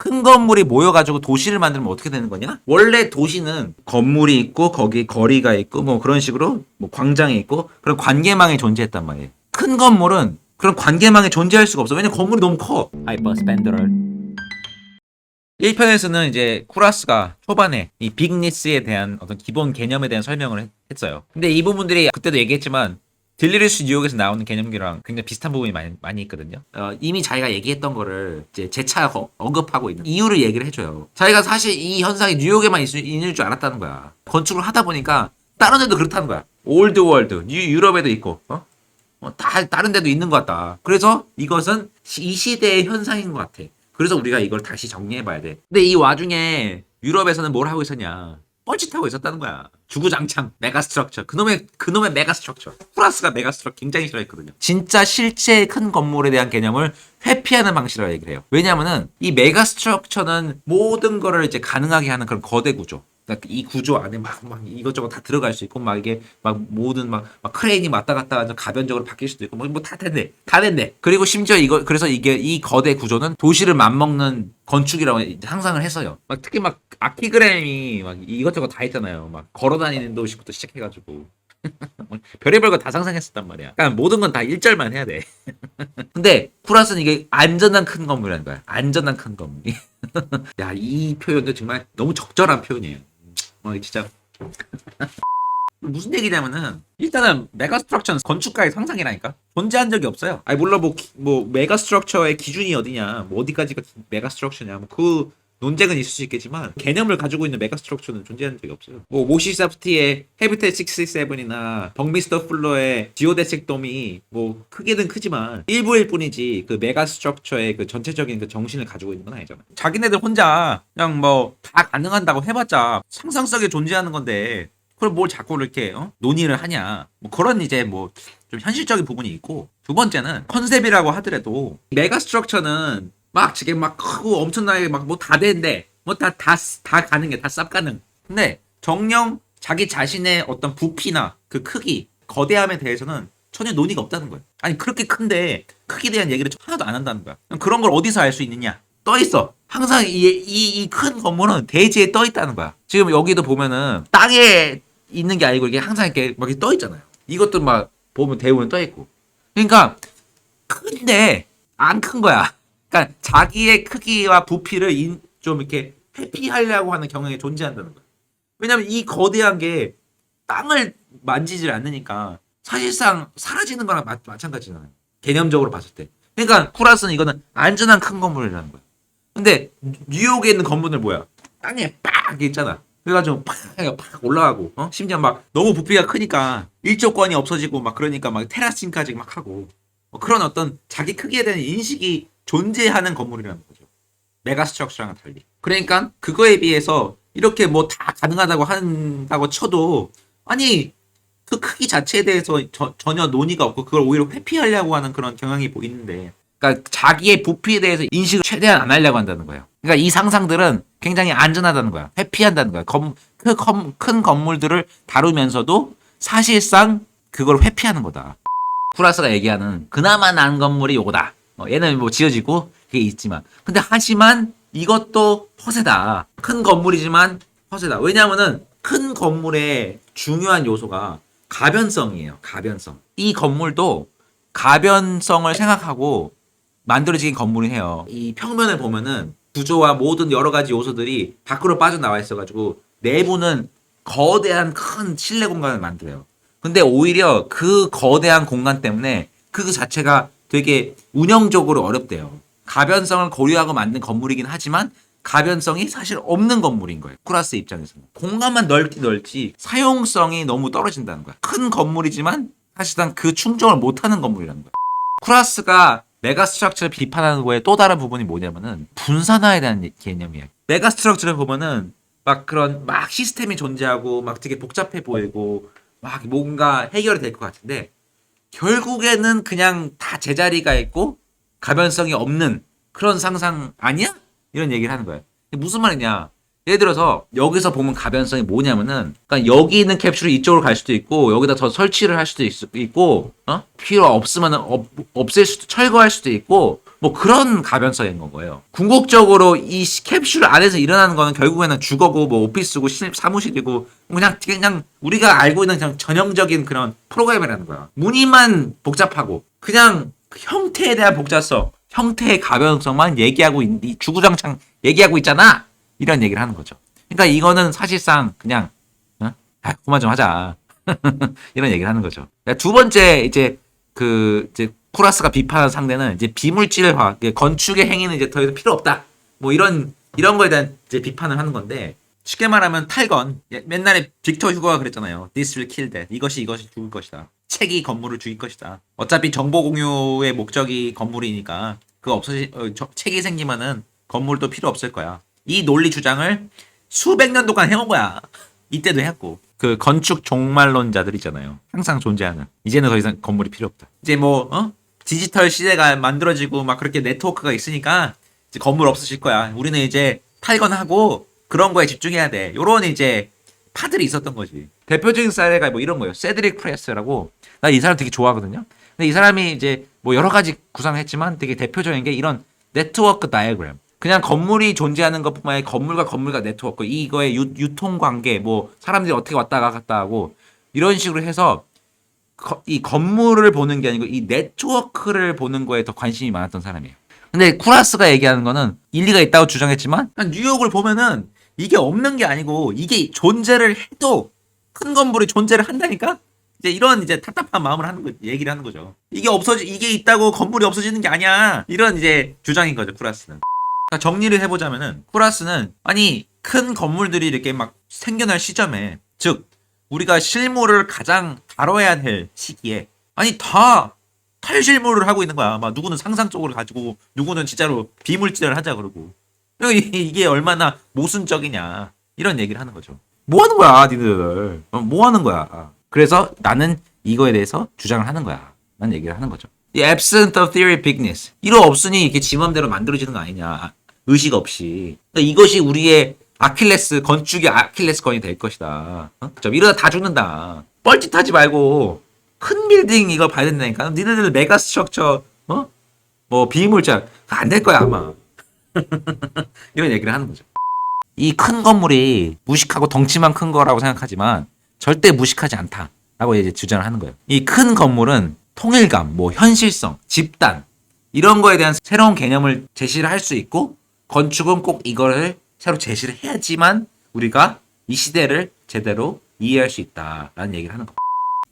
큰 건물이 모여가지고 도시를 만들면 어떻게 되는 거냐? 원래 도시는 건물이 있고 거기 거리가 있고 뭐 그런 식으로 뭐 광장이 있고 그런 관계망이 존재했단 말이에요. 큰 건물은 그런 관계망이 존재할 수가 없어. 왜냐면 건물이 너무 커. 하이퍼 스펜더럴. 1편에서는 이제 쿠라스가 초반에 이 빅니스에 대한 어떤 기본 개념에 대한 설명을 했어요. 근데 이 부분들이 그때도 얘기했지만 딜리리스 뉴욕에서 나오는 개념기랑 굉장히 비슷한 부분이 많이 있거든요. 이미 자기가 얘기했던 거를 이제 재차 언급하고 있는 이유를 얘기를 해줘요. 자기가 사실 이 현상이 뉴욕에만 있을 줄 알았다는 거야. 건축을 하다 보니까 다른 데도 그렇다는 거야. 올드 월드, 유럽에도 있고, 다 다른 데도 있는 것 같다. 그래서 이것은 이 시대의 현상인 것 같아. 그래서 우리가 이걸 다시 정리해봐야 돼. 근데 이 와중에 유럽에서는 뭘 하고 있었냐? 뻘짓하고 있었다는 거야. 주구장창 메가스트럭처. 그놈의 메가스트럭처. 쿠라스가 메가스트럭 굉장히 싫어했거든요. 진짜 실제 큰 건물에 대한 개념을 회피하는 방식으로 얘기를 해요. 왜냐하면은 이 메가스트럭처는 모든 거를 이제 가능하게 하는 그런 거대 구조. 그러니까 이 구조 안에 막 이것저것 다 들어갈 수 있고 막 이게 막 모든 막 크레인이 왔다 갔다 하면서 가변적으로 바뀔 수도 있고 뭐 다 됐네. 그리고 심지어 그래서 이게 이 거대 구조는 도시를 맞먹는 건축이라고 상상을 했어요. 막 특히 막 아키그램이 막 이것저것 다 있잖아요. 막 걸어다니는 도시부터 시작해가지고 별의별 거 다 상상했었단 말이야. 그러니까 모든 건 다 1절만 해야 돼. 근데 쿠라스는 이게 안전한 큰 건물이라는 거야. 안전한 큰 건물이. 야, 이 표현도 정말 너무 적절한 표현이에요. 진짜 무슨 얘기냐면은 일단은 메가스트럭처는 건축가의 상상이라니까 존재한 적이 없어요. 아니 물론 뭐 메가스트럭처의 기준이 어디냐, 뭐 어디까지가 메가스트럭처냐, 뭐 그 논쟁은 있을 수 있겠지만 개념을 가지고 있는 메가스트럭처는 존재한 적이 없어요. 뭐 모시사프티의 헤비텟 67이나 벅미스터 플러의 지오데식 돔이 뭐 크게는 크지만 일부일 뿐이지 그 메가스트럭처의 그 전체적인 그 정신을 가지고 있는 건 아니잖아요. 자기네들 혼자 그냥 뭐 다 가능한다고 해봤자 상상 속에 존재하는 건데 그걸 뭘 자꾸 이렇게 논의를 하냐, 뭐 그런 이제 뭐 좀 현실적인 부분이 있고, 두 번째는 컨셉이라고 하더라도 메가스트럭처는 막 지금 막 크고 엄청나게 막 뭐 다 되는데 뭐 다 가능해, 다 쌉 가능. 근데 정녕 자기 자신의 어떤 부피나 그 크기, 거대함에 대해서는 전혀 논의가 없다는 거예요. 아니 그렇게 큰데 크기에 대한 얘기를 하나도 안 한다는 거야. 그런 걸 어디서 알 수 있느냐? 떠 있어. 항상 이 큰 건물은 대지에 떠 있다는 거야. 지금 여기도 보면은 땅에 있는 게 아니고 이게 항상 이렇게 막 떠 있잖아요. 이것도 막 보면 대부분 떠 있고. 그러니까 큰데 안 큰 거야. 그러니까 자기의 크기와 부피를 좀 이렇게 회피하려고 하는 경향이 존재한다는 거야. 왜냐면 이 거대한 게 땅을 만지질 않으니까 사실상 사라지는 거랑 마찬가지잖아요. 개념적으로 봤을 때. 그러니까 쿠라스는 이거는 안전한 큰 건물이라는 거야. 근데 뉴욕에 있는 건물들 뭐야? 땅에 빡 있잖아. 그래가지고 팍 올라가고, 심지어 막 너무 부피가 크니까 일조권이 없어지고 막 그러니까 막 테라스층까지 막 하고, 그런 어떤 자기 크기에 대한 인식이 존재하는 건물이라는 거죠. 메가스트럭처랑은 달리. 그러니까 그거에 비해서 이렇게 뭐 다 가능하다고 한다고 쳐도 아니 그 크기 자체에 대해서 전혀 논의가 없고 그걸 오히려 회피하려고 하는 그런 경향이 보이는데, 그러니까 자기의 부피에 대해서 인식을 최대한 안 하려고 한다는 거예요. 그러니까 이 상상들은 굉장히 안전하다는 거야. 회피한다는 거야. 큰 건물들을 다루면서도 사실상 그걸 회피하는 거다. 쿠라스가 얘기하는 그나마 나은 건물이 요거다. 얘는 뭐 지어지고 그게 있지만, 근데 하지만 이것도 허세다. 큰 건물이지만 허세다. 왜냐하면은 큰 건물의 중요한 요소가 가변성이에요. 가변성. 이 건물도 가변성을 생각하고 만들어진 건물이에요. 이 평면을 보면은 구조와 모든 여러 가지 요소들이 밖으로 빠져나와 있어가지고 내부는 거대한 큰 실내 공간을 만들어요. 근데 오히려 그 거대한 공간 때문에 그 자체가 되게 운영적으로 어렵대요. 가변성을 고려하고 만든 건물이긴 하지만 가변성이 사실 없는 건물인 거예요. 쿠라스 입장에서는. 공간만 넓지 사용성이 너무 떨어진다는 거야. 큰 건물이지만 사실상 그 충족을 못하는 건물이라는 거야. 쿠라스가 메가스트럭처를 비판하는 거에 또 다른 부분이 뭐냐면은 분산화에 대한 개념이에요. 메가스트럭처를 보면은 막 그런 막 시스템이 존재하고 막 되게 복잡해 보이고 막 뭔가 해결이 될 것 같은데 결국에는 그냥 다 제자리가 있고 가변성이 없는 그런 상상 아니야? 이런 얘기를 하는 거예요. 무슨 말이냐? 예를 들어서 여기서 보면 가변성이 뭐냐면은, 그러니까 여기 있는 캡슐이 이쪽으로 갈 수도 있고 여기다 더 설치를 할 수도 있고, 필요 없으면 없앨 수도, 철거할 수도 있고 뭐 그런 가변성인 건 거예요. 궁극적으로 이 캡슐 안에서 일어나는 거는 결국에는 주거고 뭐 오피스고 사무실이고 그냥 우리가 알고 있는 그냥 전형적인 그런 프로그램이라는 거야. 무늬만 복잡하고 그냥 그 형태에 대한 복잡성, 형태의 가변성만 얘기하고 이 주구장창 얘기하고 있잖아. 이런 얘기를 하는 거죠. 그러니까 이거는 사실상 그냥 그만 좀 하자. 이런 얘기를 하는 거죠. 두 번째 이제 쿠라스가 비판하는 상대는 이제 비물질화, 건축의 행위는 이제 더 이상 필요 없다. 뭐 이런 거에 대한 이제 비판을 하는 건데 쉽게 말하면 탈건. 맨날에 빅터 휴거가 그랬잖아요. This will kill that. 이것이 죽을 것이다. 책이 건물을 죽일 것이다. 어차피 정보 공유의 목적이 건물이니까 책이 생기면은 건물도 필요 없을 거야. 이 논리 주장을 수백 년 동안 해온 거야. 이때도 했고. 그 건축 종말론자들 있잖아요. 항상 존재하는. 이제는 더 이상 건물이 필요 없다. 이제 디지털 시대가 만들어지고 막 그렇게 네트워크가 있으니까 이제 건물 없어질 거야. 우리는 이제 탈건하고 그런 거에 집중해야 돼. 요런 이제 파들이 있었던 거지. 대표적인 사례가 뭐 이런 거예요. 세드릭 프레스라고. 나 이 사람 되게 좋아하거든요. 근데 이 사람이 이제 뭐 여러 가지 구상을 했지만 되게 대표적인 게 이런 네트워크 다이어그램. 그냥 건물이 존재하는 것뿐만 아니라 건물과 네트워크, 이거의 유통 관계, 뭐 사람들이 어떻게 왔다 갔다 하고 이런 식으로 해서 이 건물을 보는 게 아니고 이 네트워크를 보는 거에 더 관심이 많았던 사람이에요. 근데 쿠라스가 얘기하는 거는 일리가 있다고 주장했지만 뉴욕을 보면은 이게 없는 게 아니고 이게 존재를 해도 큰 건물이 존재를 한다니까? 이제 이런 이제 답답한 마음을 얘기를 하는 거죠. 이게 있다고 건물이 없어지는 게 아니야. 이런 이제 주장인 거죠, 쿠라스는. 그러니까 정리를 해보자면은 쿠라스는 아니 큰 건물들이 이렇게 막 생겨날 시점에 즉 우리가 실물을 가장 다뤄야 될 시기에 아니 다 탈실물을 하고 있는 거야. 막 누구는 상상적으로 가지고 누구는 진짜로 비물질을 하자 그러고 이게 얼마나 모순적이냐 이런 얘기를 하는 거죠. 뭐 하는 거야 니들? 뭐 하는 거야? 그래서 나는 이거에 대해서 주장을 하는 거야. 라는 얘기를 하는 거죠. The absence of theory bigness. 이거 없으니 이게 지 맘대로 만들어지는 거 아니냐. 의식 없이. 그러니까 이것이 우리의 건축의 아킬레스건이 될 것이다. 이러다 다 죽는다. 뻘짓하지 말고 큰 빌딩 이거 봐야 된다니까. 니네들 메가 스트럭처, 뭐 비물질 안 될 거야 아마. 이런 얘기를 하는 거죠. 이 큰 건물이 무식하고 덩치만 큰 거라고 생각하지만 절대 무식하지 않다라고 이제 주장을 하는 거예요. 이 큰 건물은 통일감, 뭐 현실성, 집단 이런 거에 대한 새로운 개념을 제시를 할 수 있고 건축은 꼭 이거를 새로 제시를 해야지만 우리가 이 시대를 제대로 이해할 수 있다라는 얘기를 하는 겁니다.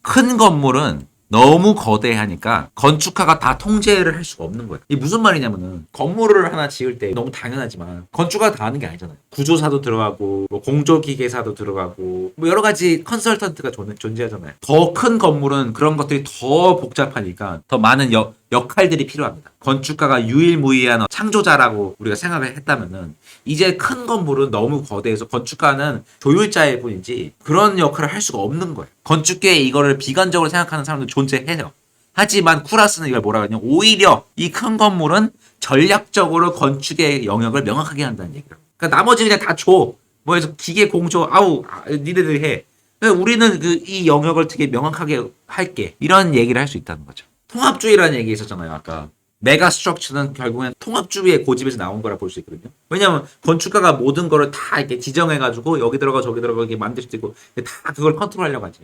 큰 건물은 너무 거대하니까 건축가가 다 통제를 할 수가 없는 거예요. 이게 무슨 말이냐면은 건물을 하나 지을 때 너무 당연하지만 건축가가 다 하는 게 아니잖아요. 구조사도 들어가고 뭐 공조기계사도 들어가고 뭐 여러 가지 컨설턴트가 존재하잖아요. 더 큰 건물은 그런 것들이 더 복잡하니까 더 많은 역할들이 필요합니다. 건축가가 유일무이한 창조자라고 우리가 생각을 했다면은 이제 큰 건물은 너무 거대해서 건축가는 조율자일 뿐이지 그런 역할을 할 수가 없는 거예요. 건축계에 이거를 비관적으로 생각하는 사람도 존재해요. 하지만 쿠라스는 이걸 뭐라고 하냐면 오히려 이 큰 건물은 전략적으로 건축의 영역을 명확하게 한다는 얘기예요. 그러니까 나머지 그냥 다 줘. 뭐해서 기계 공조 니네들이 해. 그러니까 우리는 이 영역을 되게 명확하게 할게. 이런 얘기를 할 수 있다는 거죠. 통합주의라는 얘기 있었잖아요, 아까. 메가 스트럭처는 결국엔 통합주의의 고집에서 나온 거라 볼 수 있거든요. 왜냐하면 건축가가 모든 거를 다 이렇게 지정해가지고 여기 들어가 저기 들어가 이렇게 만들 수도 있고 다 그걸 컨트롤하려고 하죠.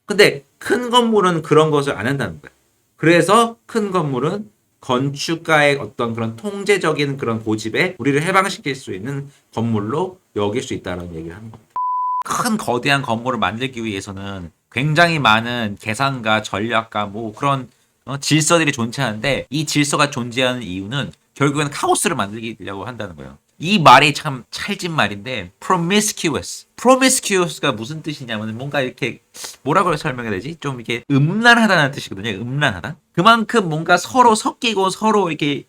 근데 큰 건물은 그런 것을 안 한다는 거예요. 그래서 큰 건물은 건축가의 어떤 그런 통제적인 그런 고집에 우리를 해방시킬 수 있는 건물로 여길 수 있다는 얘기를 하는 겁니다. 큰 거대한 건물을 만들기 위해서는 굉장히 많은 계산과 전략과 뭐 그런 질서들이 존재하는데 이 질서가 존재하는 이유는 결국엔 카오스를 만들려고 한다는 거예요. 이 말이 참 찰진 말인데 promiscuous가 무슨 뜻이냐면 뭔가 이렇게 뭐라고 설명해야 되지? 좀 이렇게 음란하다는 뜻이거든요. 음란하다. 그만큼 뭔가 서로 섞이고 서로 이렇게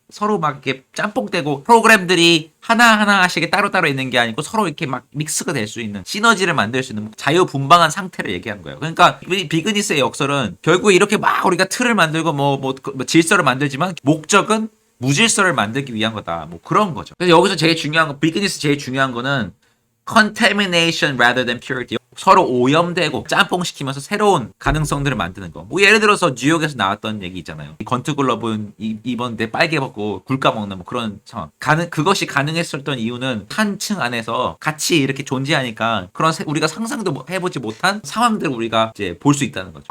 서로 이렇게 짬뽕되고 프로그램들이 하나하나씩 따로따로 있는 게 아니고 서로 이렇게 막 믹스가 될 수 있는 시너지를 만들 수 있는 자유분방한 상태를 얘기하는 거예요. 그러니까 이 비그니스의 역설은 결국에 이렇게 막 우리가 틀을 만들고 뭐 질서를 만들지만 목적은 무질서를 만들기 위한 거다. 뭐 그런 거죠. 그래서 여기서 제일 중요한 거, 비그니스 제일 중요한 거는 contamination rather than purity. 서로 오염되고 짬뽕시키면서 새로운 가능성들을 만드는 거. 뭐 예를 들어서 뉴욕에서 나왔던 얘기 있잖아요. 이 건트 글러브는 입었는데 빨개 벗고 굴까 먹는 뭐 그런 상황. 그것이 가능했었던 이유는 한 층 안에서 같이 이렇게 존재하니까 그런 우리가 상상도 해보지 못한 상황들을 우리가 이제 볼 수 있다는 거죠.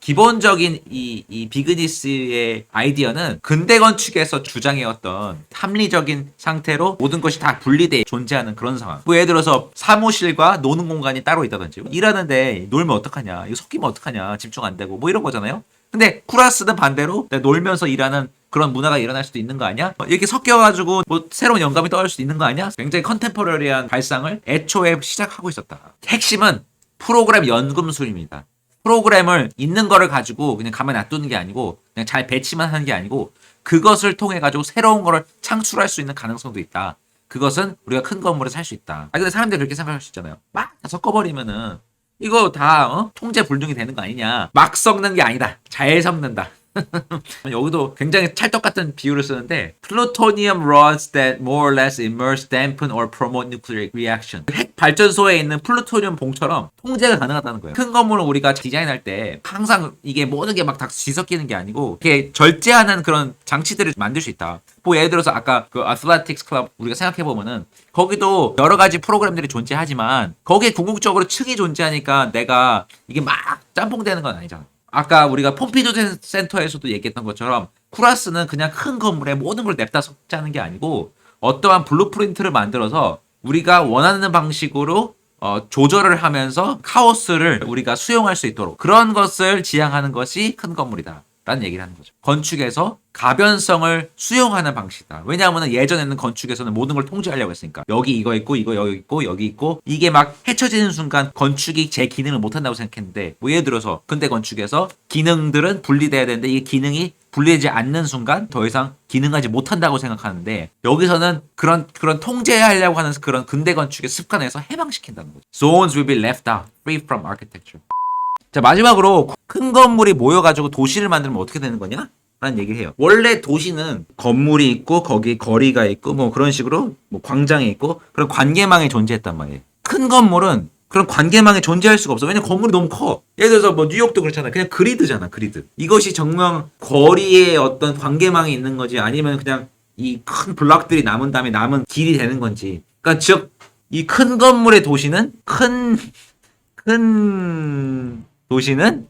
기본적인 이 비그니스의 아이디어는 근대 건축에서 주장해왔던 합리적인 상태로 모든 것이 다 분리돼 존재하는 그런 상황. 뭐 예를 들어서 사무실과 노는 공간이 따로 있다든지 일하는데 놀면 어떡하냐, 이거 섞이면 어떡하냐, 집중 안 되고 뭐 이런 거잖아요. 근데 쿠라스는 반대로 놀면서 일하는 그런 문화가 일어날 수도 있는 거 아니야? 이렇게 섞여가지고 뭐 새로운 영감이 떠올 수도 있는 거 아니야? 굉장히 컨템포러리한 발상을 애초에 시작하고 있었다. 핵심은 프로그램 연금술입니다. 프로그램을 있는 거를 가지고 그냥 가만히 놔두는 게 아니고 그냥 잘 배치만 하는 게 아니고 그것을 통해 가지고 새로운 거를 창출할 수 있는 가능성도 있다. 그것은 우리가 큰 건물에 살 수 있다. 근데 사람들이 그렇게 생각할 수 있잖아요. 막 다 섞어버리면은 이거 다 통제 불능이 되는 거 아니냐. 막 섞는 게 아니다. 잘 섞는다. 여기도 굉장히 찰떡 같은 비유를 쓰는데 plutonium rods that more or less immerse, dampen or promote nuclear reaction. 핵 발전소에 있는 플루토늄 봉처럼 통제가 가능하다는 거예요. 큰 건물을 우리가 디자인할 때 항상 이게 모든 게 막 다 뒤섞이는 게 아니고 이렇게 절제하는 그런 장치들을 만들 수 있다. 뭐 예를 들어서 아까 그 아틀레틱스 클럽 우리가 생각해 보면은 거기도 여러 가지 프로그램들이 존재하지만 거기에 궁극적으로 층이 존재하니까 내가 이게 막 짬뽕되는 건 아니잖아. 아까 우리가 폼피두 센터에서도 얘기했던 것처럼 쿠라스는 그냥 큰 건물에 모든 걸 냅다 섞자는 게 아니고 어떠한 블루프린트를 만들어서 우리가 원하는 방식으로 조절을 하면서 카오스를 우리가 수용할 수 있도록 그런 것을 지향하는 것이 큰 건물이다 라는 얘기를 하는 거죠. 건축에서 가변성을 수용하는 방식이다. 왜냐하면 예전에는 건축에서는 모든 걸 통제하려고 했으니까 여기 이거 있고 이거 여기 있고 여기 있고 이게 막 헤쳐지는 순간 건축이 제 기능을 못한다고 생각했는데 뭐 예를 들어서 근대 건축에서 기능들은 분리돼야 되는데 이게 기능이 분리되지 않는 순간 더 이상 기능하지 못한다고 생각하는데 여기서는 그런 통제하려고 하는 그런 근대 건축의 습관에서 해방시킨다는 거죠. Zones will be left out, free from architecture. 자, 마지막으로 큰 건물이 모여가지고 도시를 만들면 어떻게 되는 거냐? 라는 얘기를 해요. 원래 도시는 건물이 있고 거기 거리가 있고 뭐 그런 식으로 뭐 광장이 있고 그런 관계망이 존재했단 말이에요. 큰 건물은 그런 관계망이 존재할 수가 없어. 왜냐면 건물이 너무 커. 예를 들어서 뭐 뉴욕도 그렇잖아. 그냥 그리드잖아, 그리드. 이것이 정말 거리에 어떤 관계망이 있는 거지 아니면 그냥 이 큰 블럭들이 남은 다음에 남은 길이 되는 건지. 그러니까 즉 이 큰 건물의 도시는 큰 도시는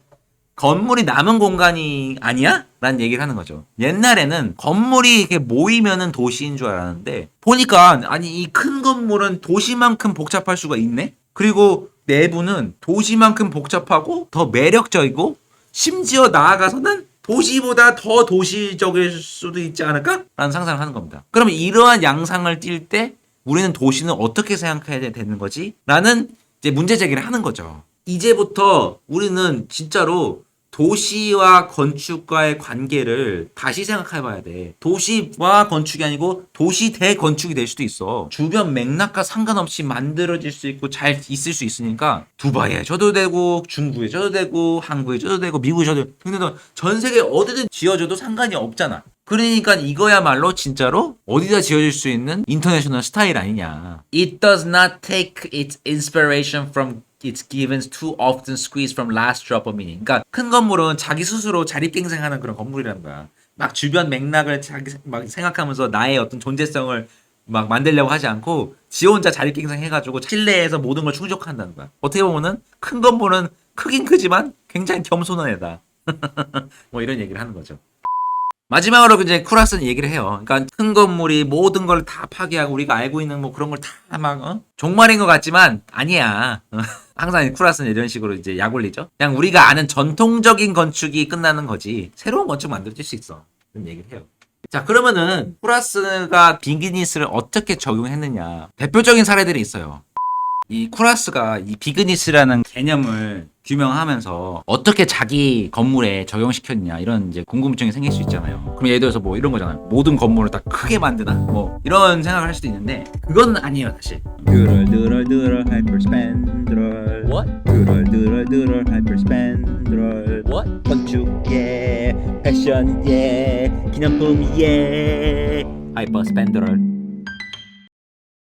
건물이 남은 공간이 아니야? 라는 얘기를 하는 거죠. 옛날에는 건물이 이렇게 모이면은 도시인 줄 알았는데 보니까 아니 이 큰 건물은 도시만큼 복잡할 수가 있네? 그리고 내부는 도시만큼 복잡하고 더 매력적이고 심지어 나아가서는 도시보다 더 도시적일 수도 있지 않을까? 라는 상상을 하는 겁니다. 그러면 이러한 양상을 띌 때 우리는 도시는 어떻게 생각해야 되는 거지? 라는 이제 문제 제기를 하는 거죠. 이제부터 우리는 진짜로 도시와 건축과의 관계를 다시 생각해 봐야 돼. 도시와 건축이 아니고 도시 대건축이 될 수도 있어. 주변 맥락과 상관없이 만들어질 수 있고 잘 있을 수 있으니까 두바이에 줘도 되고 중국에 줘도 되고 한국에 줘도 되고 미국에 줘도 되고 근데 전 세계 어디든 지어줘도 상관이 없잖아. 그러니까 이거야말로 진짜로 어디다 지어질 수 있는 인터내셔널 스타일 아니냐. It does not take its inspiration from its givens too often squeezed from last drop of meaning. 그러니까 큰 건물은 자기 스스로 자립갱생하는 그런 건물이라는 거야. 막 주변 맥락을 자기 막 생각하면서 나의 어떤 존재성을 막 만들려고 하지 않고 지 혼자 자립갱생해가지고 실내에서 모든 걸 충족한다는 거야. 어떻게 보면은 큰 건물은 크긴 크지만 굉장히 겸손한 애다. 뭐 이런 얘기를 하는 거죠. 마지막으로 이제 쿠라스는 얘기를 해요. 그러니까 큰 건물이 모든 걸 다 파괴하고 우리가 알고 있는 뭐 그런 걸 다 막 종말인 것 같지만 아니야. 항상 쿠라스는 이런 식으로 이제 약 올리죠. 그냥 우리가 아는 전통적인 건축이 끝나는 거지 새로운 건축 만들어질 수 있어. 그런 얘기를 해요. 자, 그러면은 쿠라스가 비그니스를 어떻게 적용했느냐. 대표적인 사례들이 있어요. 이 쿠라스가 이 비그니스라는 개념을 규명하면서 어떻게 자기 건물에 적용시켰냐 이런 이제 궁금증이 생길 수 있잖아요. 그럼 예를 들어서 뭐 이런 거잖아요. 모든 건물을 다 크게 만드나 뭐 이런 생각을 할 수도 있는데 그건 아니에요 사실. 드럴 하이퍼스펜드럴 What? 드럴 하이퍼스펜드럴 What? 건축 예 패션 예 기념품 예 하이퍼스펜드럴